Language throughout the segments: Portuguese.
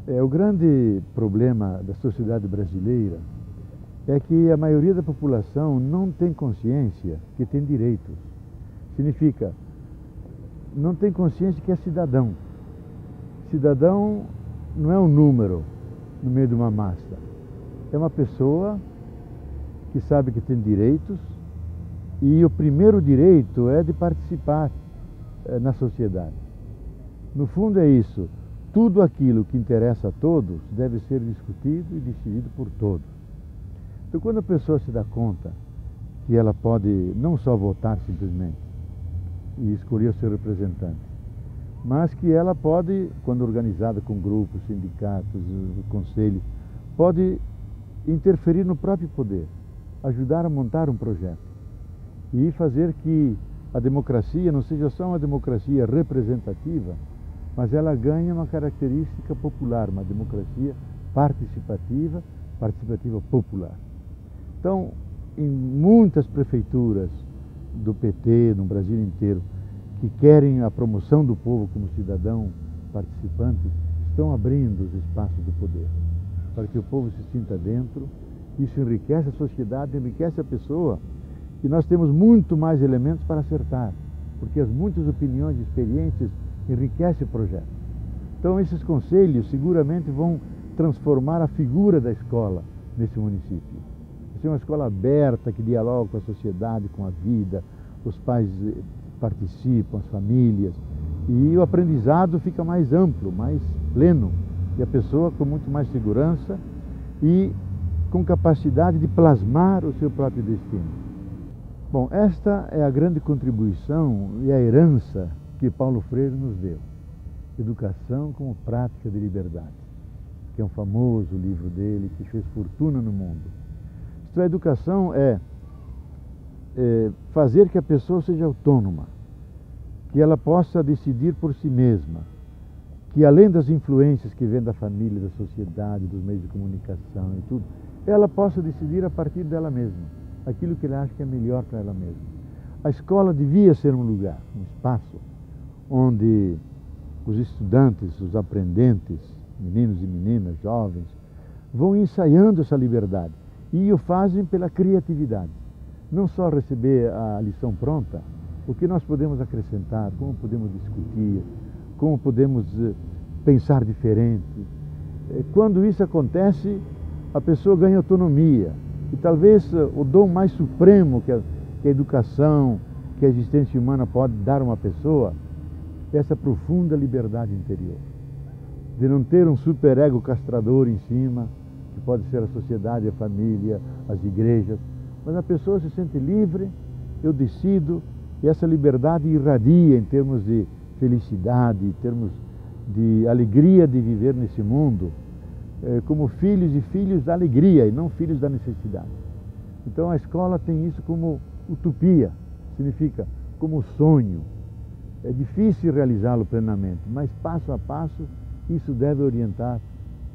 O grande problema da sociedade brasileira é que a maioria da população não tem consciência que tem direitos. Significa, não tem consciência que é cidadão. Cidadão não é um número no meio de uma massa. É uma pessoa que sabe que tem direitos e o primeiro direito é de participar na sociedade. No fundo é isso. Tudo aquilo que interessa a todos deve ser discutido e decidido por todos. Então, quando a pessoa se dá conta que ela pode não só votar simplesmente e escolher o seu representante, mas que ela pode, quando organizada com grupos, sindicatos, conselhos, pode interferir no próprio poder, ajudar a montar um projeto e fazer que a democracia não seja só uma democracia representativa, mas ela ganha uma característica popular, uma democracia participativa popular. Então, em muitas prefeituras do PT, no Brasil inteiro, que querem a promoção do povo como cidadão participante, estão abrindo os espaços do poder, para que o povo se sinta dentro. Isso enriquece a sociedade, enriquece a pessoa, e nós temos muito mais elementos para acertar, porque as muitas opiniões e experiências enriquecem o projeto. Então, esses conselhos seguramente vão transformar a figura da escola nesse município. Vai ser uma escola aberta, que dialoga com a sociedade, com a vida, os pais participam, as famílias, e o aprendizado fica mais amplo, mais pleno, e a pessoa com muito mais segurança e com capacidade de plasmar o seu próprio destino. Bom, esta é a grande contribuição e a herança que Paulo Freire nos deu. Educação como prática de liberdade, que é um famoso livro dele, que fez fortuna no mundo. Isto é, a educação é fazer que a pessoa seja autônoma, que ela possa decidir por si mesma, que além das influências que vêm da família, da sociedade, dos meios de comunicação e tudo, ela possa decidir a partir dela mesma, aquilo que ela acha que é melhor para ela mesma. A escola devia ser um lugar, um espaço, onde os estudantes, os aprendentes, meninos e meninas, jovens, vão ensaiando essa liberdade e o fazem pela criatividade. Não só receber a lição pronta, o que nós podemos acrescentar, como podemos discutir, como podemos pensar diferente. Quando isso acontece, a pessoa ganha autonomia. E talvez o dom mais supremo que a educação, que a existência humana pode dar a uma pessoa, é essa profunda liberdade interior. De não ter um superego castrador em cima, que pode ser a sociedade, a família, as igrejas, mas a pessoa se sente livre, eu decido, e essa liberdade irradia em termos de felicidade, em termos de alegria de viver nesse mundo, como filhos e filhos da alegria e não filhos da necessidade. Então a escola tem isso como utopia, significa como sonho. É difícil realizá-lo plenamente, mas passo a passo isso deve orientar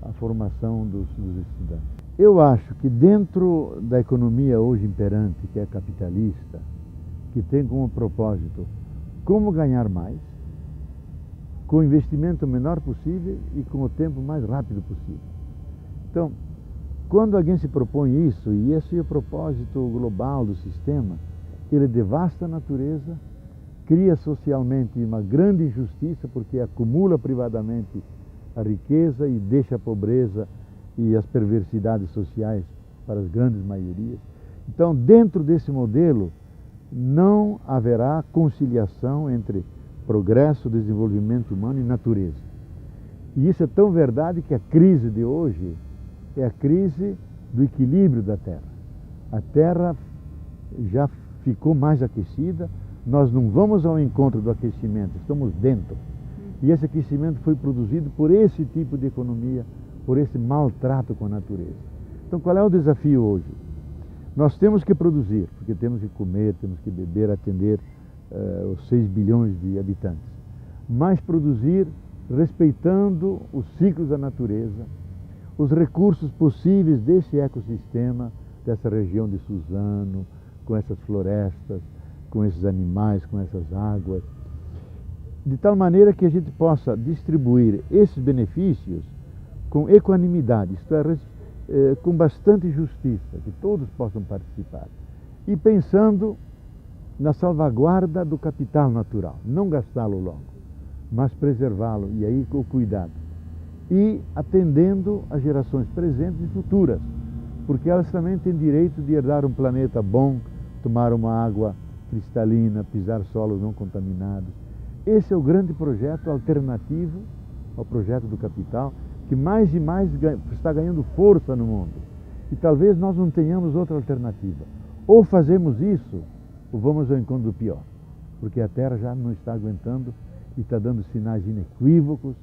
a formação dos estudantes. Eu acho que dentro da economia hoje imperante, que é capitalista, que tem como propósito como ganhar mais, com o investimento menor possível e com o tempo mais rápido possível. Então, quando alguém se propõe isso, e esse é o propósito global do sistema, ele devasta a natureza, cria socialmente uma grande injustiça, porque acumula privadamente a riqueza e deixa a pobreza e as perversidades sociais para as grandes maiorias. Então, dentro desse modelo, não haverá conciliação entre progresso, desenvolvimento humano e natureza. E isso é tão verdade que a crise de hoje é a crise do equilíbrio da Terra. A Terra já ficou mais aquecida, nós não vamos ao encontro do aquecimento, estamos dentro. E esse aquecimento foi produzido por esse tipo de economia, por esse maltrato com a natureza. Então, qual é o desafio hoje? Nós temos que produzir, porque temos que comer, temos que beber, atender os 6 bilhões de habitantes. Mas produzir respeitando os ciclos da natureza, os recursos possíveis desse ecossistema, dessa região de Suzano, com essas florestas, com esses animais, com essas águas, de tal maneira que a gente possa distribuir esses benefícios com equanimidade, isto é, com bastante justiça, que todos possam participar. E pensando na salvaguarda do capital natural, não gastá-lo logo, mas preservá-lo, e aí com cuidado. E atendendo às gerações presentes e futuras, porque elas também têm direito de herdar um planeta bom, tomar uma água cristalina, pisar solos não contaminados. Esse é o grande projeto alternativo ao projeto do capital, que mais e mais está ganhando força no mundo. E talvez nós não tenhamos outra alternativa. Ou fazemos isso, ou vamos ao encontro do pior, porque a Terra já não está aguentando e está dando sinais inequívocos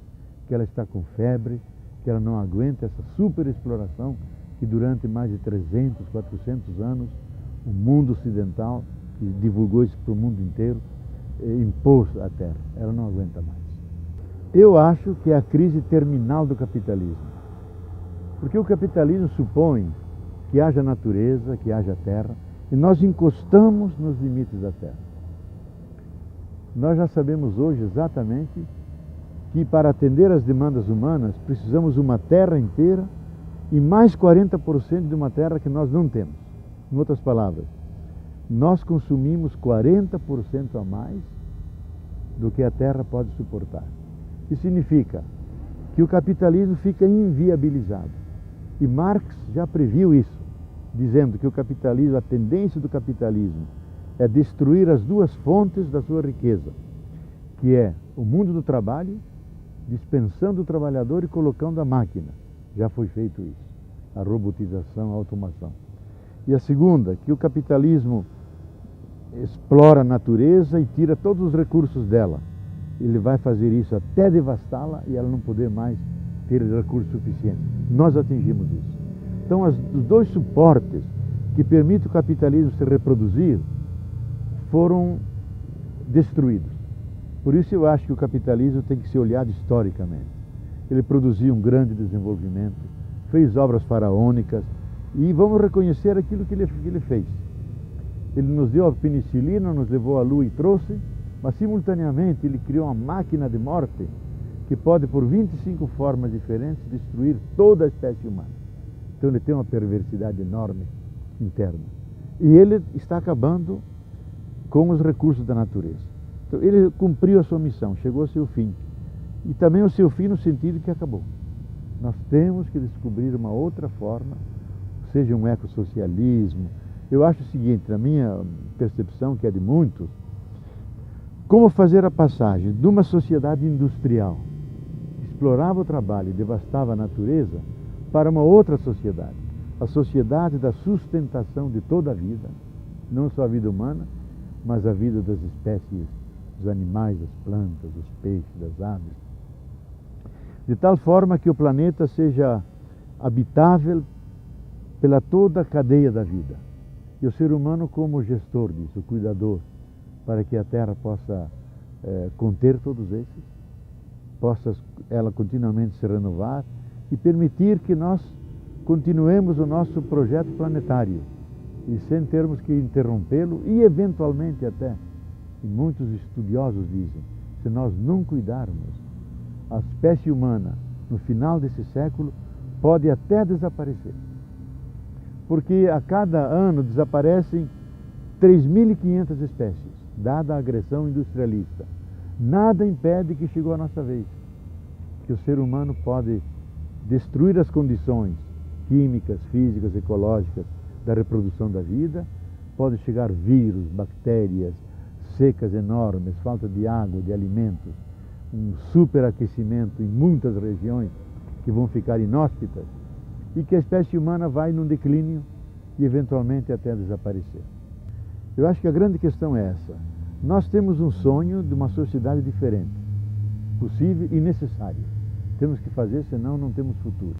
que ela está com febre, que ela não aguenta essa superexploração que durante mais de 300, 400 anos o mundo ocidental, que divulgou isso para o mundo inteiro, impôs à Terra. Ela não aguenta mais. Eu acho que é a crise terminal do capitalismo. Porque o capitalismo supõe que haja natureza, que haja terra, e nós encostamos nos limites da terra. Nós já sabemos hoje exatamente que para atender às demandas humanas precisamos uma terra inteira e mais 40% de uma terra que nós não temos. Em outras palavras, nós consumimos 40% a mais do que a terra pode suportar. Isso significa que o capitalismo fica inviabilizado. E Marx já previu isso, dizendo que o capitalismo, a tendência do capitalismo é destruir as duas fontes da sua riqueza, que é o mundo do trabalho, dispensando o trabalhador e colocando a máquina. Já foi feito isso, a robotização, a automação. E a segunda, que o capitalismo explora a natureza e tira todos os recursos dela. Ele vai fazer isso até devastá-la e ela não poder mais ter recursos suficientes. Nós atingimos isso. Então, os dois suportes que permitem o capitalismo se reproduzir foram destruídos. Por isso eu acho que o capitalismo tem que ser olhado historicamente. Ele produziu um grande desenvolvimento, fez obras faraônicas e vamos reconhecer aquilo que ele fez. Ele nos deu a penicilina, nos levou à lua e trouxe, mas simultaneamente ele criou uma máquina de morte que pode, por 25 formas diferentes, destruir toda a espécie humana. Então ele tem uma perversidade enorme interna. E ele está acabando com os recursos da natureza. Então ele cumpriu a sua missão, chegou ao seu fim. E também o seu fim no sentido que acabou. Nós temos que descobrir uma outra forma, seja um ecossocialismo. Eu acho o seguinte, na minha percepção, que é de muitos, como fazer a passagem de uma sociedade industrial que explorava o trabalho e devastava a natureza para uma outra sociedade, a sociedade da sustentação de toda a vida, não só a vida humana, mas a vida das espécies, dos animais, das plantas, dos peixes, das aves, de tal forma que o planeta seja habitável pela toda a cadeia da vida. E o ser humano como gestor disso, o cuidador, para que a Terra possa conter todos esses, possa ela continuamente se renovar e permitir que nós continuemos o nosso projeto planetário e sem termos que interrompê-lo e eventualmente até, e muitos estudiosos dizem, se nós não cuidarmos, a espécie humana no final desse século pode até desaparecer. Porque a cada ano desaparecem 3.500 espécies, dada a agressão industrialista. Nada impede que chegou a nossa vez, que o ser humano pode destruir as condições químicas, físicas, ecológicas da reprodução da vida, pode chegar vírus, bactérias, secas enormes, falta de água, de alimentos, um superaquecimento em muitas regiões que vão ficar inóspitas e que a espécie humana vai num declínio e eventualmente até desaparecer. Eu acho que a grande questão é essa. Nós temos um sonho de uma sociedade diferente, possível e necessária. Temos que fazer, senão não temos futuro.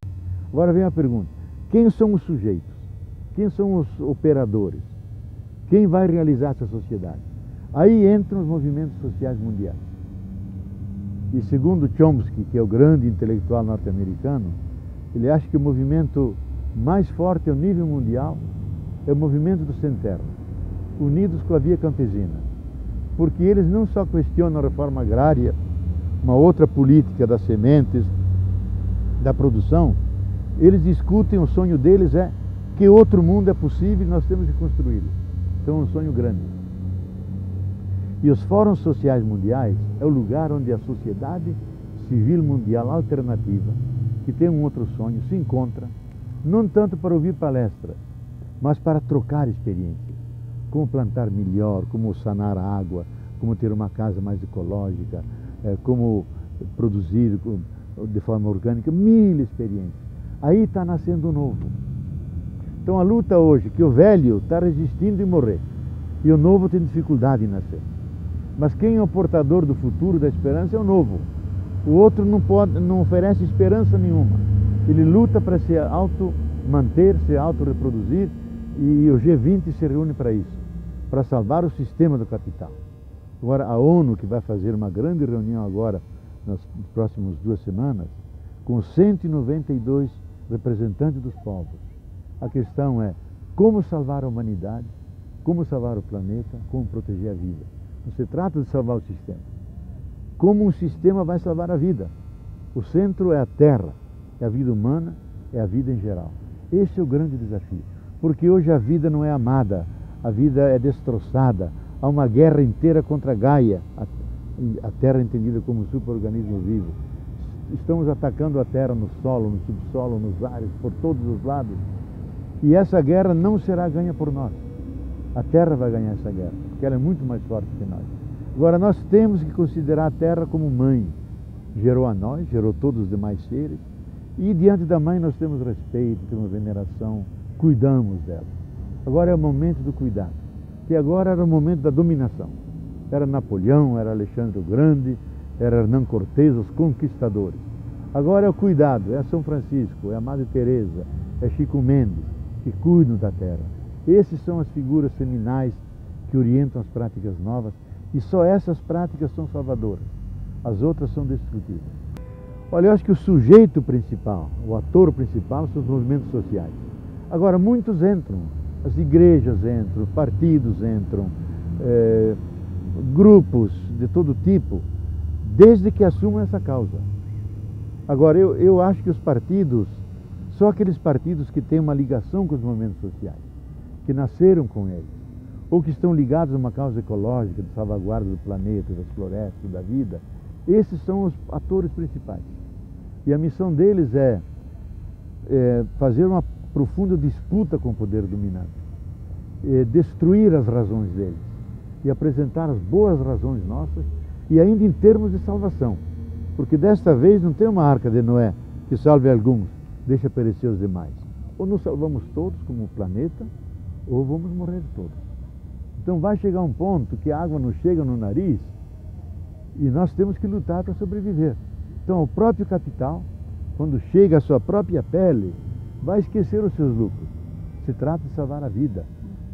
Agora vem a pergunta, quem são os sujeitos? Quem são os operadores? Quem vai realizar essa sociedade? Aí entram os movimentos sociais mundiais. E segundo Chomsky, que é o grande intelectual norte-americano, ele acha que o movimento mais forte ao nível mundial é o movimento dos sem-terra, unidos com a via campesina. Porque eles não só questionam a reforma agrária, uma outra política das sementes, da produção, eles discutem, o sonho deles é que outro mundo é possível e nós temos que construí-lo. Então é um sonho grande. E os fóruns sociais mundiais é o lugar onde a sociedade civil mundial alternativa, que tem um outro sonho, se encontra, não tanto para ouvir palestras, mas para trocar experiências. Como plantar melhor, como sanar a água, como ter uma casa mais ecológica, como produzir de forma orgânica, 1000 experiências. Aí está nascendo o novo. Então a luta hoje, que o velho está resistindo em morrer, e o novo tem dificuldade em nascer. Mas quem é o portador do futuro, da esperança, é o novo. O outro não oferece esperança nenhuma. Ele luta para se auto-manter, se auto-reproduzir, e o G20 se reúne para isso, para salvar o sistema do capital. Agora, a ONU, que vai fazer uma grande reunião agora, nas próximas 2 semanas, com 192 representantes dos povos. A questão é como salvar a humanidade, como salvar o planeta, como proteger a vida. Não se trata de salvar o sistema. Como um sistema vai salvar a vida? O centro é a Terra, é a vida humana, é a vida em geral. Esse é o grande desafio, porque hoje a vida não é amada, a vida é destroçada. Há uma guerra inteira contra Gaia, a Terra entendida como um super-organismo vivo. Estamos atacando a Terra no solo, no subsolo, nos ares, por todos os lados. E essa guerra não será ganha por nós. A Terra vai ganhar essa guerra, porque ela é muito mais forte que nós. Agora, nós temos que considerar a Terra como mãe. Gerou a nós, gerou todos os demais seres. E diante da mãe nós temos respeito, temos veneração, cuidamos dela. Agora é o momento do cuidado. Que agora era o momento da dominação. Era Napoleão, era Alexandre o Grande, era Hernán Cortés, os conquistadores. Agora é o cuidado, é São Francisco, é a Madre Teresa, é Chico Mendes, que cuidam da terra. Esses são as figuras seminais que orientam as práticas novas, e só essas práticas são salvadoras. As outras são destrutivas. Olha, eu acho que o sujeito principal, o ator principal, são os movimentos sociais. Agora, muitos entram, as igrejas entram, partidos entram, grupos de todo tipo, desde que assumam essa causa. Agora, eu acho que os partidos, só aqueles partidos que têm uma ligação com os movimentos sociais, que nasceram com eles, ou que estão ligados a uma causa ecológica, de salvaguarda do planeta, das florestas, da vida, esses são os atores principais. E a missão deles é fazer uma profunda disputa com o poder dominante, destruir as razões deles e apresentar as boas razões nossas, e ainda em termos de salvação. Porque desta vez não tem uma arca de Noé que salve alguns, deixa perecer os demais. Ou nos salvamos todos como o planeta, ou vamos morrer todos. Então vai chegar um ponto que a água não chega no nariz e nós temos que lutar para sobreviver. Então o próprio capital, quando chega à sua própria pele, vai esquecer os seus lucros. Se trata de salvar a vida.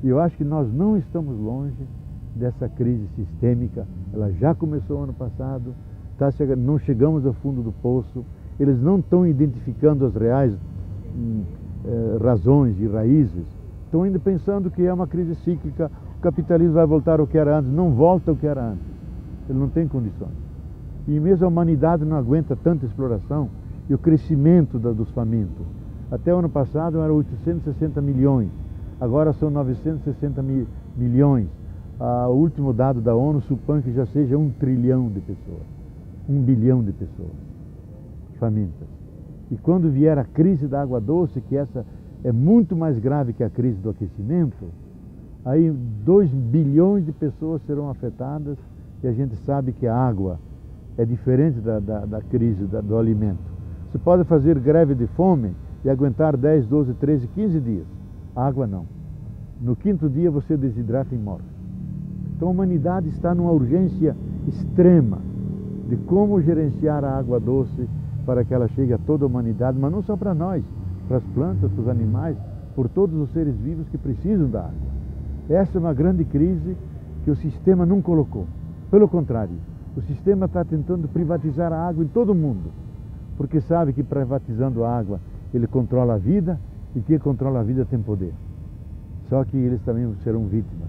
E eu acho que nós não estamos longe dessa crise sistêmica. Ela já começou ano passado, não chegamos ao fundo do poço, eles não estão identificando as reais razões e raízes, estão ainda pensando que é uma crise cíclica, o capitalismo vai voltar ao que era antes. Não volta ao que era antes, ele não tem condições. E mesmo a humanidade não aguenta tanta exploração e o crescimento dos famintos. Até o ano passado eram 860 milhões, agora são 960 milhões. O último dado da ONU supõe que já seja 1 trilhão de pessoas, 1 bilhão de pessoas famintas. E quando vier a crise da água doce, que essa é muito mais grave que a crise do aquecimento, aí 2 bilhões de pessoas serão afetadas, e a gente sabe que a água é diferente da crise do alimento. Você pode fazer greve de fome e aguentar 10, 12, 13, 15 dias. A água não. No 5º dia você desidrata e morre. Então a humanidade está numa urgência extrema de como gerenciar a água doce para que ela chegue a toda a humanidade, mas não só para nós, para as plantas, para os animais, por todos os seres vivos que precisam da água. Essa é uma grande crise que o sistema não colocou. Pelo contrário, o sistema está tentando privatizar a água em todo o mundo, porque sabe que privatizando a água ele controla a vida, e quem controla a vida tem poder. Só que eles também serão vítimas,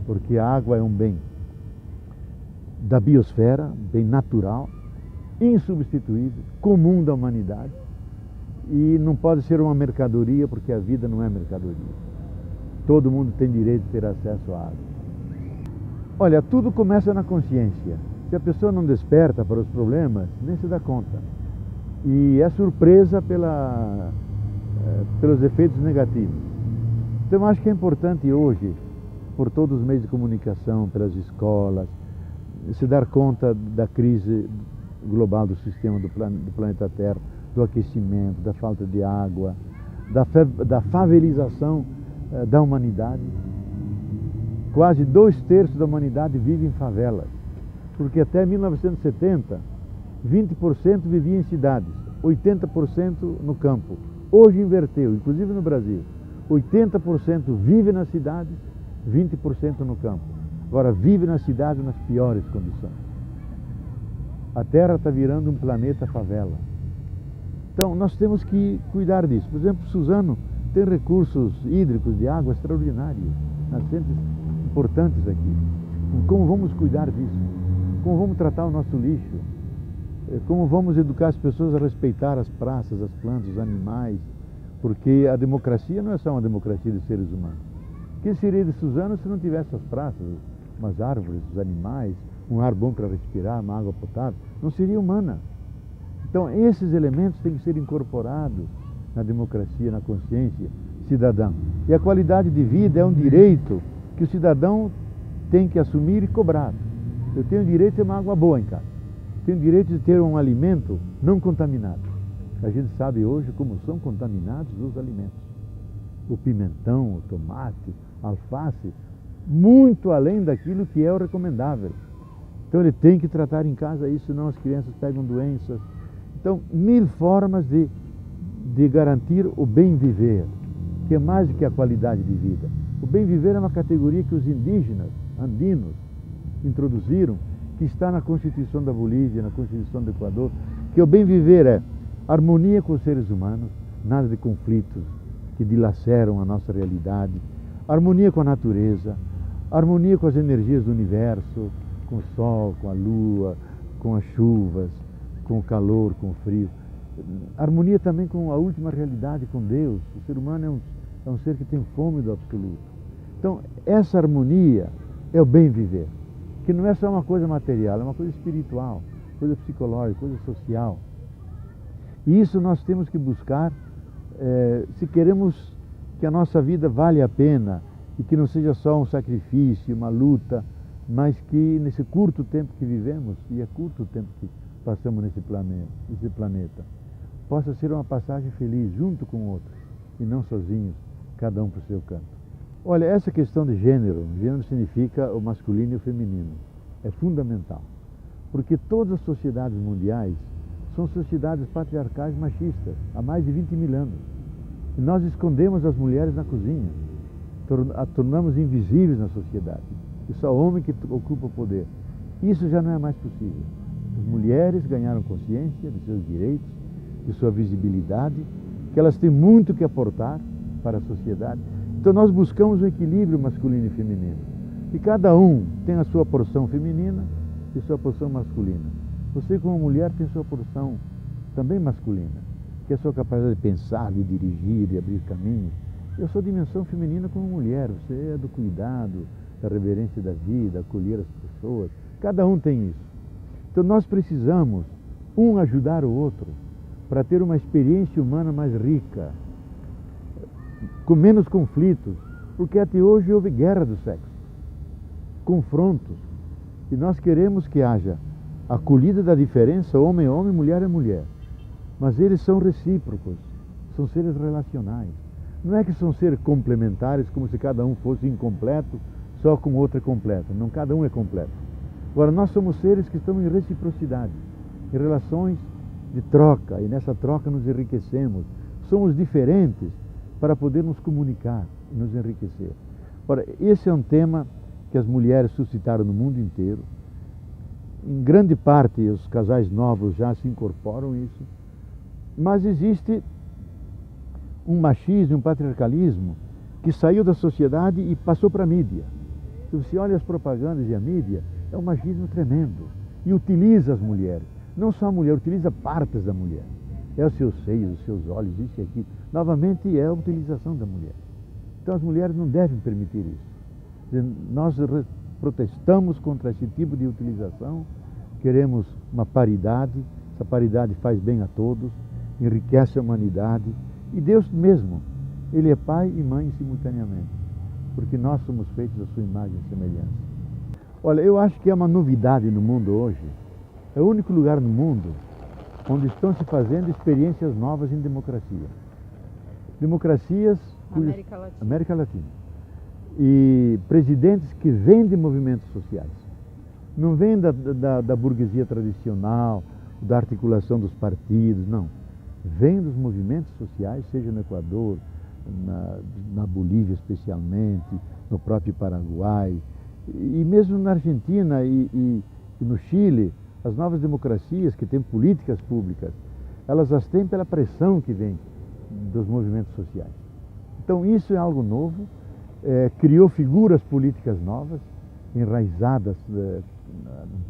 porque a água é um bem da biosfera, bem natural, insubstituível, comum da humanidade, e não pode ser uma mercadoria, porque a vida não é mercadoria. Todo mundo tem direito de ter acesso à água. Olha, tudo começa na consciência. Se a pessoa não desperta para os problemas, nem se dá conta. E é surpresa pelos efeitos negativos. Então eu acho que é importante hoje, por todos os meios de comunicação, pelas escolas, se dar conta da crise global do sistema do planeta Terra, do aquecimento, da falta de água, da favelização da humanidade. Quase 2/3 da humanidade vive em favelas, porque até 1970, 20% vivia em cidades, 80% no campo. Hoje inverteu, inclusive no Brasil. 80% vive nas cidades, 20% no campo. Agora, vive nas cidades nas piores condições. A Terra está virando um planeta favela. Então, nós temos que cuidar disso. Por exemplo, Suzano tem recursos hídricos de água extraordinários, nascentes importantes aqui. Como vamos cuidar disso? Como vamos tratar o nosso lixo? Como vamos educar as pessoas a respeitar as praças, as plantas, os animais? Porque a democracia não é só uma democracia de seres humanos. Que seria de Suzano se não tivesse as praças, umas árvores, os animais, um ar bom para respirar, uma água potável? Não seria humana. Então, esses elementos têm que ser incorporados na democracia, na consciência cidadã. E a qualidade de vida é um direito que o cidadão tem que assumir e cobrar. Eu tenho o direito de ter uma água boa em casa. Tenho o direito de ter um alimento não contaminado. A gente sabe hoje como são contaminados os alimentos. O pimentão, o tomate, a alface, muito além daquilo que é o recomendável. Então ele tem que tratar em casa isso, senão as crianças pegam doenças. Então, 1000 formas de garantir o bem viver, que é mais do que a qualidade de vida. O bem viver é uma categoria que os indígenas andinos introduziram, que está na Constituição da Bolívia, na Constituição do Equador, que o bem viver é harmonia com os seres humanos, nada de conflitos que dilaceram a nossa realidade, harmonia com a natureza, harmonia com as energias do universo, com o sol, com a lua, com as chuvas, com o calor, com o frio. Harmonia também com a última realidade, com Deus. O ser humano é um ser que tem fome do absoluto. Então, essa harmonia é o bem viver, que não é só uma coisa material, é uma coisa espiritual, coisa psicológica, coisa social. E isso nós temos que buscar se queremos que a nossa vida valha a pena e que não seja só um sacrifício, uma luta, mas que nesse curto tempo que vivemos, e é curto o tempo que passamos nesse planeta, possa ser uma passagem feliz junto com outros e não sozinhos, cada um para o seu canto. Olha, essa questão de gênero significa o masculino e o feminino, é fundamental, porque todas as sociedades mundiais são sociedades patriarcais machistas há mais de 20.000 anos. E nós escondemos as mulheres na cozinha, a tornamos invisíveis na sociedade, e só o homem que ocupa o poder. Isso já não é mais possível. As mulheres ganharam consciência de seus direitos, de sua visibilidade, que elas têm muito que aportar para a sociedade. Então nós buscamos um equilíbrio masculino e feminino. E cada um tem a sua porção feminina e sua porção masculina. Você, como mulher, tem sua porção também masculina, que é a sua capacidade de pensar, de dirigir, de abrir caminhos. Eu sou dimensão feminina como mulher, você é do cuidado, da reverência da vida, acolher as pessoas. Cada um tem isso. Então nós precisamos um ajudar o outro para ter uma experiência humana mais rica, com menos conflitos, porque até hoje houve guerra do sexo, confrontos, e nós queremos que haja acolhida da diferença, homem é homem, mulher é mulher, mas eles são recíprocos, são seres relacionais. Não é que são seres complementares, como se cada um fosse incompleto, só com o outro é completo. Não, cada um é completo. Agora, nós somos seres que estão em reciprocidade, em relações de troca, e nessa troca nos enriquecemos. Somos diferentes para poder nos comunicar e nos enriquecer. Ora, esse é um tema que as mulheres suscitaram no mundo inteiro. Em grande parte, os casais novos já se incorporam a isso, mas existe um machismo, um patriarcalismo que saiu da sociedade e passou para a mídia. Se você olha as propagandas e a mídia, é um machismo tremendo e utiliza as mulheres. Não só a mulher, utiliza partes da mulher. é os seus seios, os seus olhos, isso e aquilo. Novamente é a utilização da mulher. Então as mulheres não devem permitir isso. Nós protestamos contra esse tipo de utilização, queremos uma paridade, essa paridade faz bem a todos, enriquece a humanidade, e Deus mesmo, Ele é pai e mãe simultaneamente, porque nós somos feitos à sua imagem e semelhança. Olha, eu acho que é uma novidade no mundo hoje, é o único lugar no mundo onde estão se fazendo experiências novas em democracia. Democracias... América Latina. América Latina. E presidentes que vêm de movimentos sociais. Não vêm da burguesia tradicional, da articulação dos partidos, não. Vêm dos movimentos sociais, seja no Equador, na Bolívia especialmente, no próprio Paraguai, e mesmo na Argentina e no Chile, as novas democracias que têm políticas públicas, elas as têm pela pressão que vem dos movimentos sociais. Então isso é algo novo, criou figuras políticas novas, enraizadas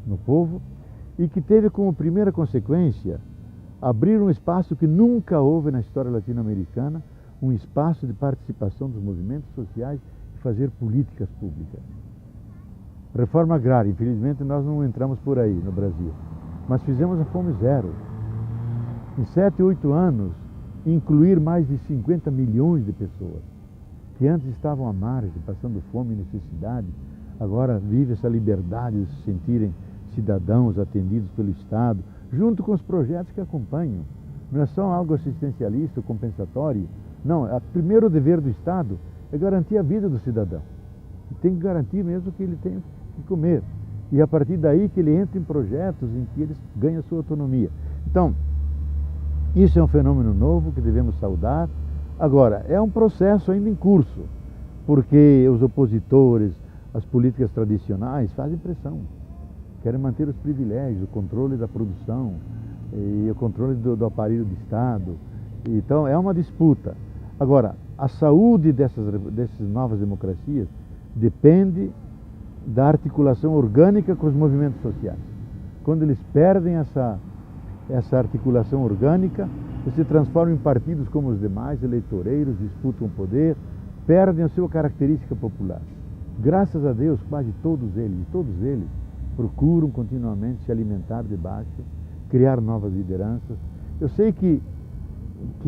no povo, e que teve como primeira consequência abrir um espaço que nunca houve na história latino-americana, um espaço de participação dos movimentos sociais e fazer políticas públicas. Reforma agrária, infelizmente nós não entramos por aí no Brasil, mas fizemos a fome zero. Em 7, 8 anos, incluir mais de 50 milhões de pessoas, que antes estavam à margem, passando fome e necessidade, agora vive essa liberdade de se sentirem cidadãos atendidos pelo Estado, junto com os projetos que acompanham. Não é só algo assistencialista ou compensatório, não, o primeiro dever do Estado é garantir a vida do cidadão. E tem que garantir mesmo que ele tenha que comer. E a partir daí que ele entra em projetos em que eles ganham a sua autonomia. Então, isso é um fenômeno novo que devemos saudar. Agora, é um processo ainda em curso, porque os opositores, as políticas tradicionais fazem pressão. Querem manter os privilégios, o controle da produção e o controle do aparelho de Estado. Então, é uma disputa. Agora, a saúde dessas novas democracias depende da articulação orgânica com os movimentos sociais. Quando eles perdem essa articulação orgânica, eles se transformam em partidos como os demais, eleitoreiros, disputam o poder, perdem a sua característica popular. Graças a Deus, quase todos eles procuram continuamente se alimentar de baixo, criar novas lideranças. Eu sei que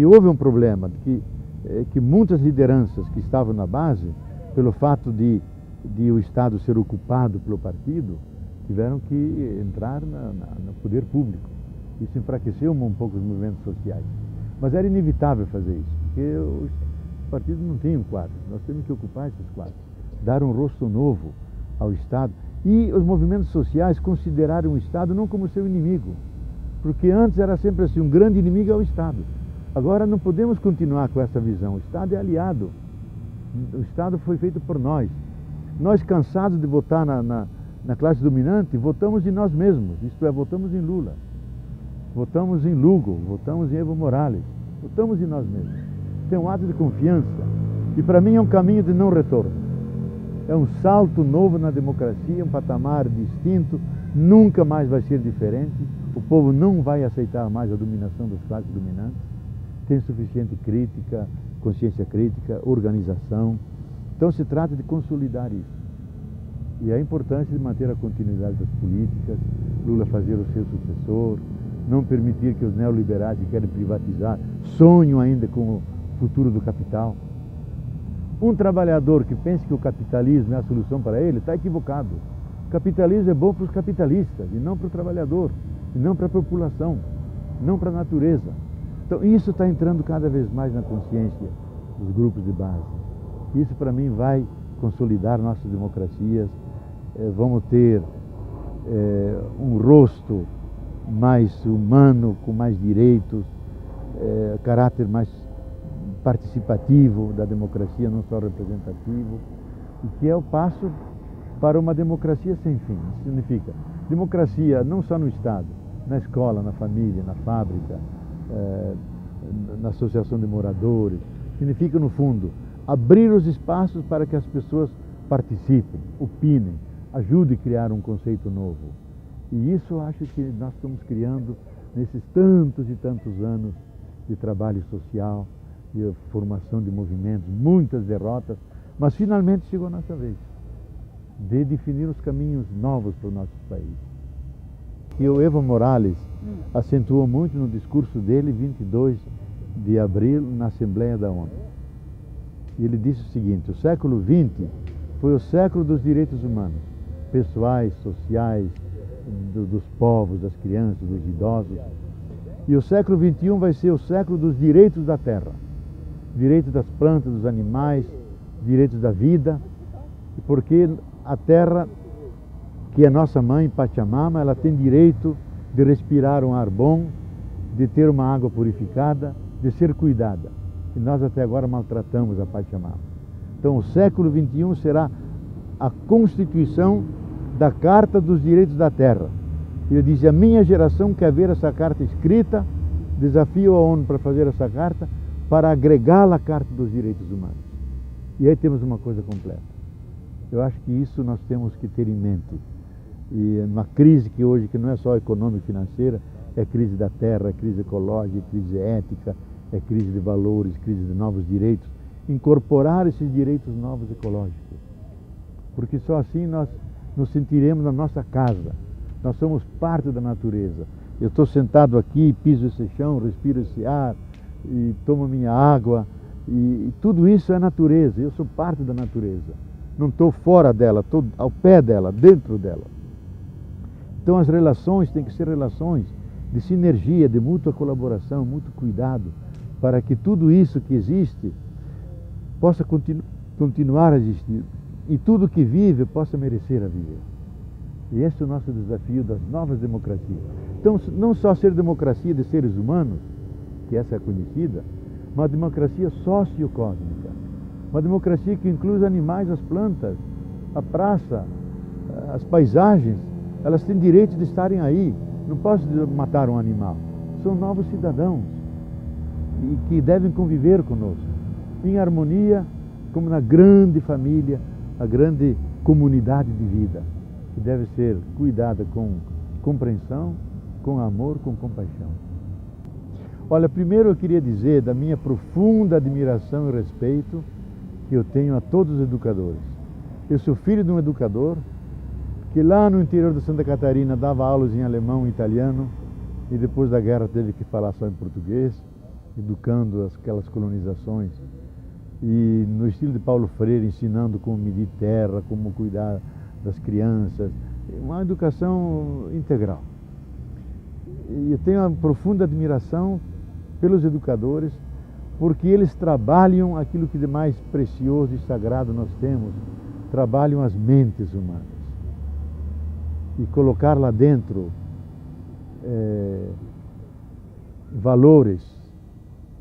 houve um problema, que muitas lideranças que estavam na base, pelo fato de o Estado ser ocupado pelo partido, tiveram que entrar no poder público. Isso enfraqueceu um pouco os movimentos sociais. Mas era inevitável fazer isso, porque os partidos não têm um quadro. Nós temos que ocupar esses quadros, dar um rosto novo ao Estado. E os movimentos sociais consideraram o Estado não como seu inimigo, porque antes era sempre assim, um grande inimigo é o Estado. Agora não podemos continuar com essa visão. O Estado é aliado. O Estado foi feito por nós. Nós, cansados de votar na classe dominante, votamos em nós mesmos, isto é, votamos em Lula, votamos em Lugo, votamos em Evo Morales, votamos em nós mesmos. Tem um ato de confiança e para mim é um caminho de não retorno. É um salto novo na democracia, um patamar distinto, nunca mais vai ser diferente. O povo não vai aceitar mais a dominação das classes dominantes. Tem suficiente crítica, consciência crítica, organização. Então se trata de consolidar isso. E a importância de manter a continuidade das políticas, Lula fazer o seu sucessor, não permitir que os neoliberais que querem privatizar sonhem ainda com o futuro do capital. Um trabalhador que pensa que o capitalismo é a solução para ele está equivocado. O capitalismo é bom para os capitalistas e não para o trabalhador, e não para a população, não para a natureza. Então isso está entrando cada vez mais na consciência dos grupos de base. Isso para mim vai consolidar nossas democracias, vamos ter um rosto mais humano, com mais direitos, caráter mais participativo da democracia, não só representativo, e que é o passo para uma democracia sem fim. Isso significa democracia não só no Estado, na escola, na família, na fábrica, na associação de moradores. Significa, no fundo, abrir os espaços para que as pessoas participem, opinem, ajudem a criar um conceito novo. E isso eu acho que nós estamos criando nesses tantos e tantos anos de trabalho social, de formação de movimentos, muitas derrotas, mas finalmente chegou a nossa vez de definir os caminhos novos para o nosso país. E o Evo Morales acentuou muito no discurso dele, 22 de abril, na Assembleia da ONU. E ele disse o seguinte: o século XX foi o século dos direitos humanos, pessoais, sociais, dos povos, das crianças, dos idosos. E o século XXI vai ser o século dos direitos da terra, direitos das plantas, dos animais, direitos da vida, porque a terra, que é nossa mãe, Pachamama, ela tem direito de respirar um ar bom, de ter uma água purificada, de ser cuidada. E nós até agora maltratamos a Pachamama. Então o século XXI será a constituição da Carta dos Direitos da Terra. Ele diz: a minha geração quer ver essa carta escrita, desafio a ONU para fazer essa carta, para agregá-la à Carta dos Direitos Humanos. E aí temos uma coisa completa. Eu acho que isso nós temos que ter em mente. E uma crise que hoje, que não é só econômica e financeira, é crise da terra, é crise ecológica, é crise ética, é crise de valores, crise de novos direitos. Incorporar esses direitos novos ecológicos. Porque só assim nós nos sentiremos na nossa casa. Nós somos parte da natureza. Eu estou sentado aqui, piso esse chão, respiro esse ar, e tomo minha água, e tudo isso é natureza. Eu sou parte da natureza. Não estou fora dela, estou ao pé dela, dentro dela. Então as relações têm que ser relações de sinergia, de mútua colaboração, mútuo cuidado, para que tudo isso que existe possa continuar a existir e tudo que vive possa merecer a viver. E esse é o nosso desafio das novas democracias. Então, não só ser democracia de seres humanos, que essa é conhecida, uma democracia sociocósmica, uma democracia que inclui os animais, as plantas, a praça, as paisagens. Elas têm direito de estarem aí. Não posso matar um animal. São novos cidadãos e que devem conviver conosco, em harmonia, como na grande família, a grande comunidade de vida, que deve ser cuidada com compreensão, com amor, com compaixão. Olha, primeiro eu queria dizer da minha profunda admiração e respeito que eu tenho a todos os educadores. Eu sou filho de um educador que lá no interior de Santa Catarina dava aulas em alemão e italiano e depois da guerra teve que falar só em português, educando aquelas colonizações. E no estilo de Paulo Freire, ensinando como medir terra, como cuidar das crianças, uma educação integral. E eu tenho uma profunda admiração pelos educadores, porque eles trabalham aquilo que de mais precioso e sagrado nós temos, trabalham as mentes humanas. E colocar lá dentro valores,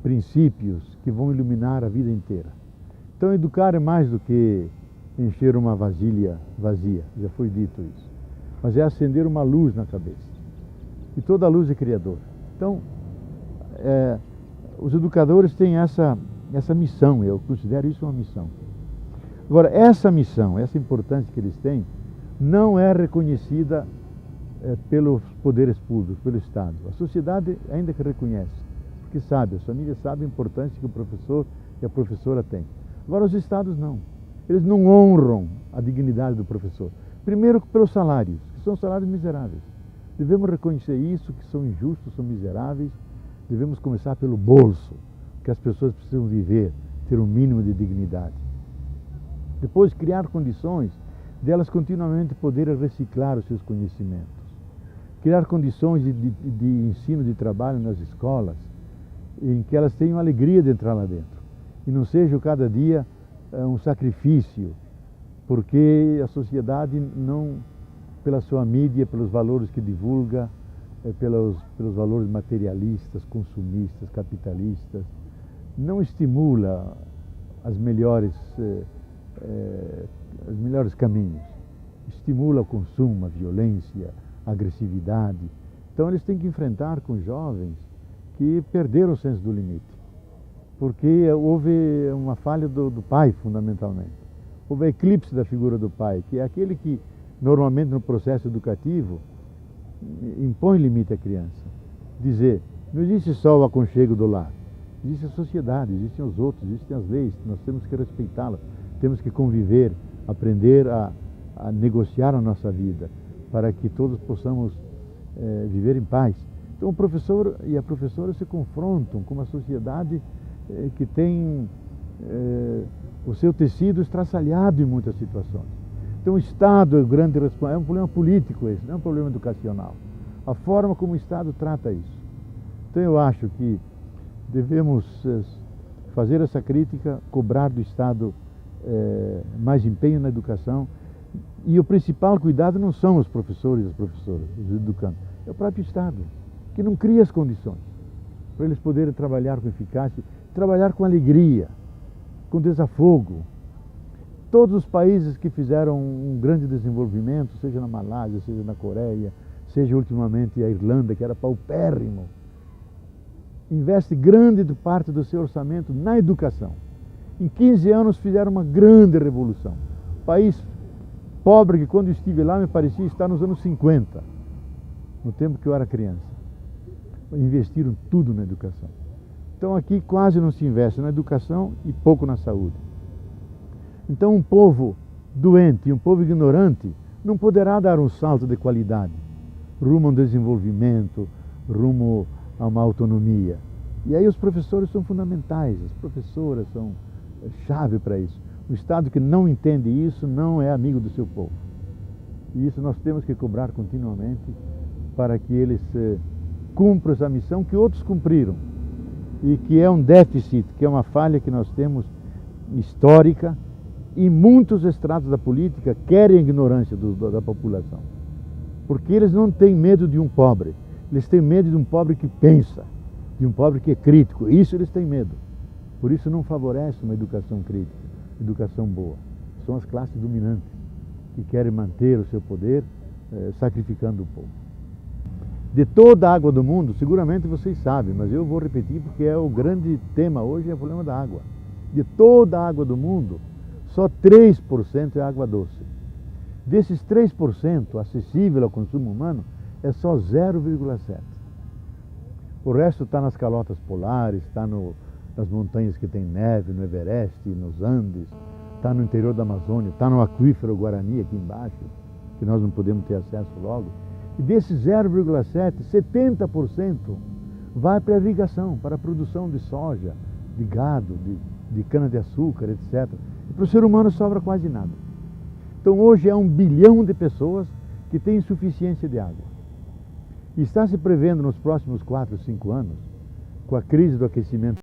princípios que vão iluminar a vida inteira. Então educar é mais do que encher uma vasilha vazia, já foi dito isso, mas é acender uma luz na cabeça. E toda luz é criadora. Então, os educadores têm essa missão, eu considero isso uma missão. Agora, essa missão, essa importância que eles têm, não é reconhecida pelos poderes públicos, pelo Estado. A sociedade ainda que reconhece, porque sabe, as famílias sabem a importância que o professor e a professora têm. Agora, os Estados não. Eles não honram a dignidade do professor. Primeiro, pelos salários, que são salários miseráveis. Devemos reconhecer isso, que são injustos, são miseráveis. Devemos começar pelo bolso, que as pessoas precisam viver, ter um mínimo de dignidade. Depois, criar condições delas continuamente poderem reciclar os seus conhecimentos. Criar condições de ensino, de trabalho nas escolas, em que elas tenham alegria de entrar lá dentro. E não seja cada dia um sacrifício, porque a sociedade não, pela sua mídia, pelos valores que divulga, pelos valores materialistas, consumistas, capitalistas, não estimula os melhores caminhos. Estimula o consumo, a violência, a agressividade. Então eles têm que enfrentar com jovens que perderam o senso do limite, porque houve uma falha do pai, fundamentalmente. Houve eclipse da figura do pai, que é aquele que, normalmente no processo educativo, impõe limite à criança. dizer, não existe só o aconchego do lar, existe a sociedade, existem os outros, existem as leis, nós temos que respeitá-las, temos que conviver, aprender a negociar a nossa vida, para que todos possamos viver em paz. Então o professor e a professora se confrontam com uma sociedade que tem o seu tecido estraçalhado em muitas situações. Então o Estado é o grande responsável, é um problema político esse, não é um problema educacional. A forma como o Estado trata isso. Então eu acho que devemos fazer essa crítica, cobrar do Estado mais empenho na educação, e o principal cuidado não são os professores e as professoras, os educandos, é o próprio Estado, que não cria as condições para eles poderem trabalhar com eficácia, trabalhar com alegria, com desafogo. Todos os países que fizeram um grande desenvolvimento, seja na Malásia, seja na Coreia, seja ultimamente a Irlanda, que era paupérrimo, investe grande parte do seu orçamento na educação. Em 15 anos fizeram uma grande revolução. País pobre que quando eu estive lá me parecia estar nos anos 50, no tempo que eu era criança. Investiram tudo na educação. Então aqui quase não se investe na educação e pouco na saúde. Então um povo doente e um povo ignorante não poderá dar um salto de qualidade rumo a um desenvolvimento, rumo a uma autonomia. E aí os professores são fundamentais, as professoras são chave para isso. O Estado que não entende isso não é amigo do seu povo. E isso nós temos que cobrar continuamente para que eles cumpram essa missão que outros cumpriram e que é um déficit, que é uma falha que nós temos histórica, e muitos estratos da política querem a ignorância da população. Porque eles não têm medo de um pobre, eles têm medo de um pobre que pensa, de um pobre que é crítico, isso eles têm medo. Por isso não favorece uma educação crítica, educação boa. São as classes dominantes que querem manter o seu poder, sacrificando o povo. De toda a água do mundo, seguramente vocês sabem, mas eu vou repetir porque é o grande tema hoje, é o problema da água. De toda a água do mundo, só 3% é água doce. Desses 3% acessível ao consumo humano, é só 0,7%. O resto está nas calotas polares, está nas montanhas que tem neve, no Everest, nos Andes, está no interior da Amazônia, está no aquífero Guarani aqui embaixo, que nós não podemos ter acesso logo. E desses 0,7%, 70% vai para a irrigação, para a produção de soja, de gado, de cana-de-açúcar, etc. E para o ser humano sobra quase nada. Então hoje é 1 bilhão de pessoas que têm insuficiência de água. E está se prevendo nos próximos 4, 5 anos, com a crise do aquecimento